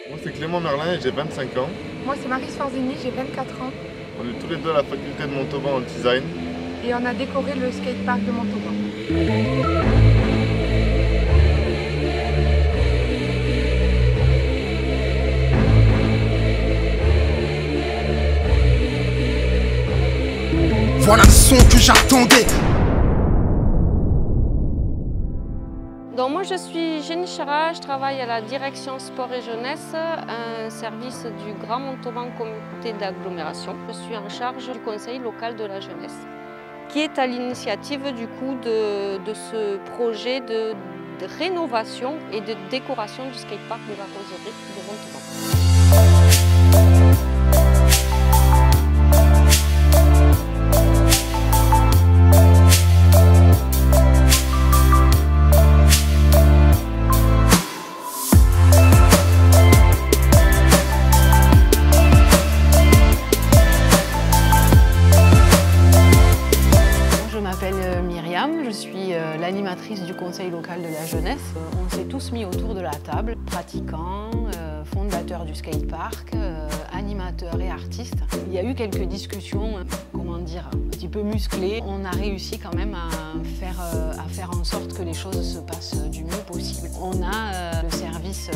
Moi c'est Clément Merlin et j'ai 25 ans. Moi c'est Marie Sforzini, j'ai 24 ans. On est tous les deux à la faculté de Montauban en design. Et on a décoré le skatepark de Montauban. Voilà le son que j'attendais. Donc moi je suis Jenny Chara, je travaille à la direction sport et jeunesse, un service du Grand Montauban comité d'agglomération. Je suis en charge du conseil local de la jeunesse, qui est à l'initiative du coup de ce projet de rénovation et de décoration du skatepark de la Roseraie de Montauban. Je suis l'animatrice du conseil local de la jeunesse. On s'est tous mis autour de la table, pratiquants, fondateurs du skatepark, animateurs et artistes. Il y a eu quelques discussions, comment dire, un petit peu musclées. On a réussi quand même à faire en sorte que les choses se passent du mieux possible. On a le service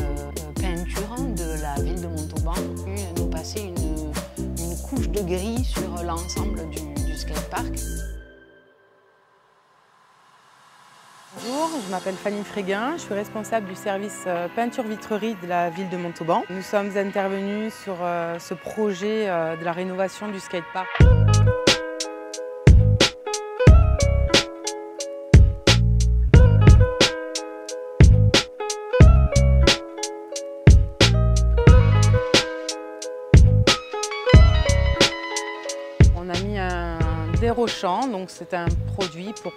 peinture de la ville de Montauban qui nous passait une couche de gris sur l'ensemble du skatepark. Bonjour, je m'appelle Fanny Fréguin, je suis responsable du service peinture-vitrerie de la ville de Montauban. Nous sommes intervenus sur ce projet de la rénovation du skatepark. On a mis un dérochant, donc c'est un produit pour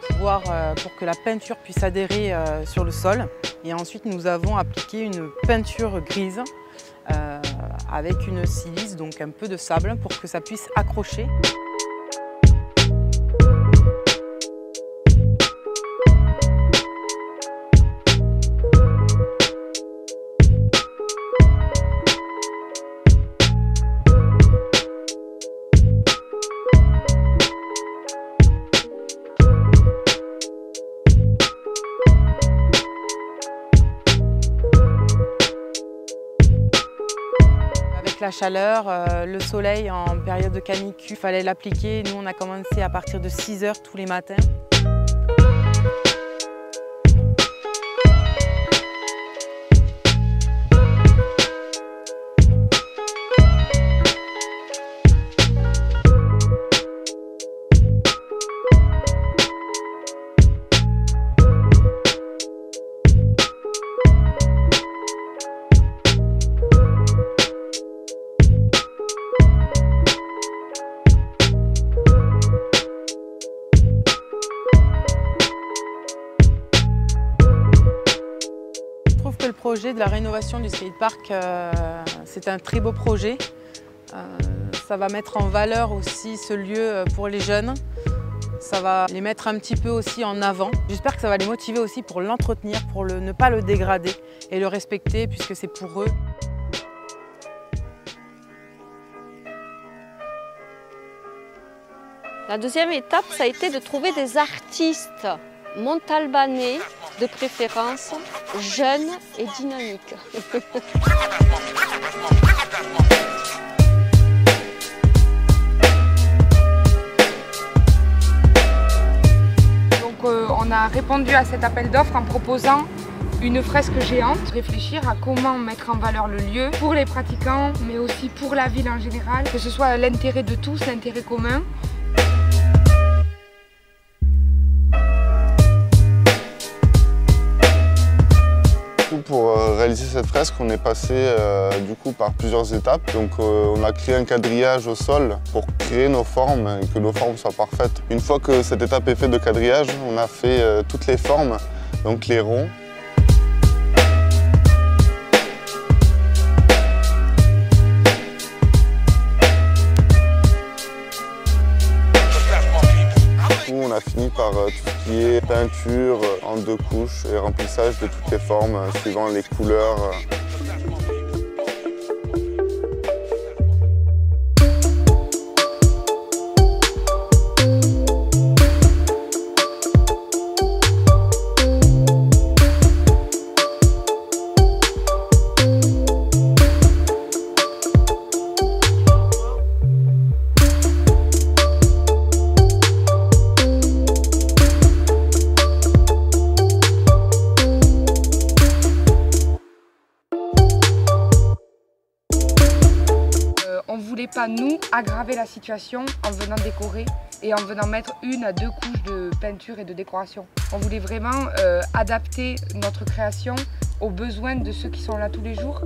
que la peinture puisse adhérer sur le sol. Et ensuite nous avons appliqué une peinture grise avec une silice, donc un peu de sable pour que ça puisse accrocher. La chaleur, le soleil en période de canicule, il fallait l'appliquer. Nous, on a commencé à partir de 6 h tous les matins. Je trouve que le projet de la rénovation du skatepark, c'est un très beau projet. Ça va mettre en valeur aussi ce lieu pour les jeunes. Ça va les mettre un petit peu aussi en avant. J'espère que ça va les motiver aussi pour l'entretenir, pour ne pas le dégrader et le respecter puisque c'est pour eux. La deuxième étape, ça a été de trouver des artistes montalbanais, de préférence jeunes et dynamiques. Donc on a répondu à cet appel d'offres en proposant une fresque géante, réfléchir à comment mettre en valeur le lieu pour les pratiquants, mais aussi pour la ville en général, que ce soit l'intérêt de tous, l'intérêt commun. Pour réaliser cette fresque, on est passé du coup par plusieurs étapes. Donc on a créé un quadrillage au sol pour créer nos formes et que nos formes soient parfaites. Une fois que cette étape est faite de quadrillage, on a fait toutes les formes, donc les ronds. On a fini par tout ce qui est peinture en 2 couches et remplissage de toutes les formes suivant les couleurs. pas, nous, aggraver la situation en venant décorer et en venant mettre 1 à 2 couches de peinture et de décoration. On voulait vraiment adapter notre création aux besoins de ceux qui sont là tous les jours.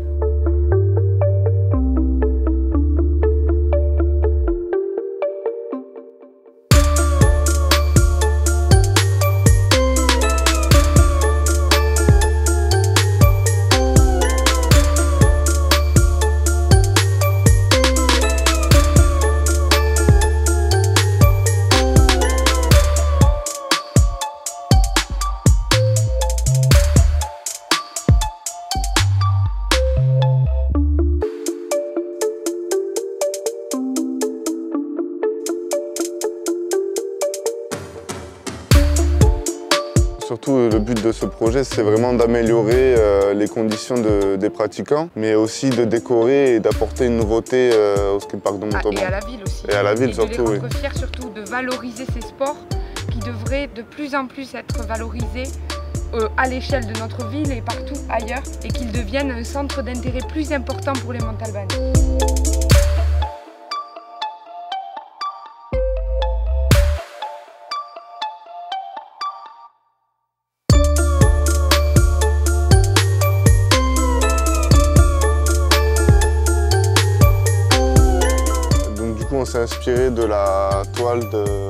Surtout, le but de ce projet, c'est vraiment d'améliorer les conditions des pratiquants, mais aussi de décorer et d'apporter une nouveauté au skatepark de Montauban. Et à la ville aussi. Et à la ville surtout, oui. De les rendre fiers surtout, de valoriser ces sports qui devraient de plus en plus être valorisés à l'échelle de notre ville et partout ailleurs, et qu'ils deviennent un centre d'intérêt plus important pour les Montalbans. On s'est inspiré de la toile de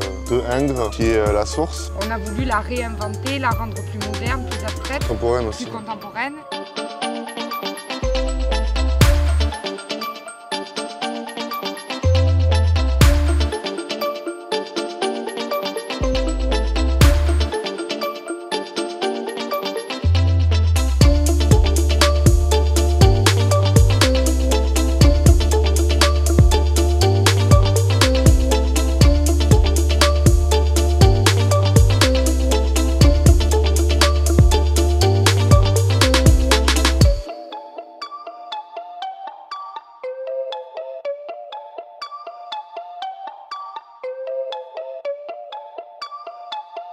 Ingres, qui est la source. On a voulu la réinventer, la rendre plus moderne, plus abstraite, Contemporaine aussi. plus contemporaine.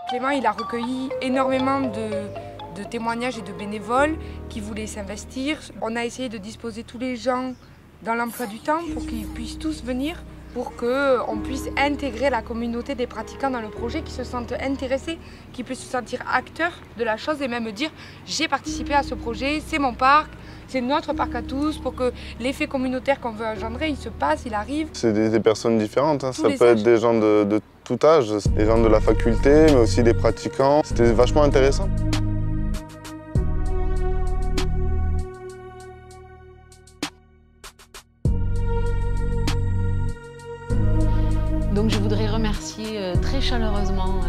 Clément, il a recueilli énormément de témoignages et de bénévoles qui voulaient s'investir. On a essayé de disposer tous les gens dans l'emploi du temps pour qu'ils puissent tous venir, pour qu'on puisse intégrer la communauté des pratiquants dans le projet, qui se sentent intéressés, qui puissent se sentir acteurs de la chose et même dire « j'ai participé à ce projet, c'est mon parc ». C'est notre parc à tous, pour que l'effet communautaire qu'on veut engendrer, il se passe, il arrive. C'est des personnes différentes, hein. Ça peut être des gens de tout âge, des gens de la faculté, mais aussi des pratiquants. C'était vachement intéressant. Donc je voudrais remercier très chaleureusement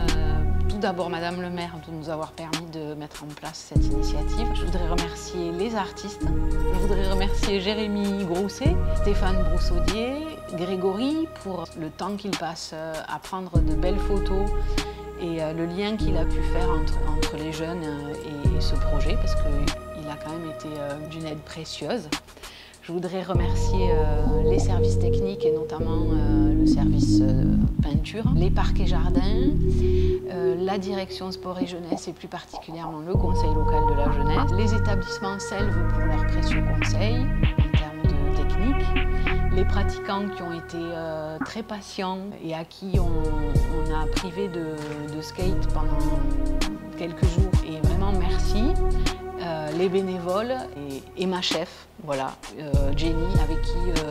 tout d'abord Madame le maire de nous avoir permis de mettre en place cette initiative. Je voudrais remercier les artistes. Je voudrais remercier Jérémy Grousset, Stéphane Broussaudier, Grégory pour le temps qu'il passe à prendre de belles photos et le lien qu'il a pu faire entre les jeunes et ce projet, parce qu'il a quand même été d'une aide précieuse. Je voudrais remercier les services techniques et notamment le service peinture, les parcs et jardins, la direction sport et jeunesse et plus particulièrement le conseil local de la jeunesse, les établissements SELV pour leurs précieux conseils en termes de technique, les pratiquants qui ont été très patients et à qui on a privé de skate pendant quelques jours, et vraiment merci. Les bénévoles et ma chef, voilà, Jenny, avec qui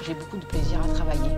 j'ai beaucoup de plaisir à travailler.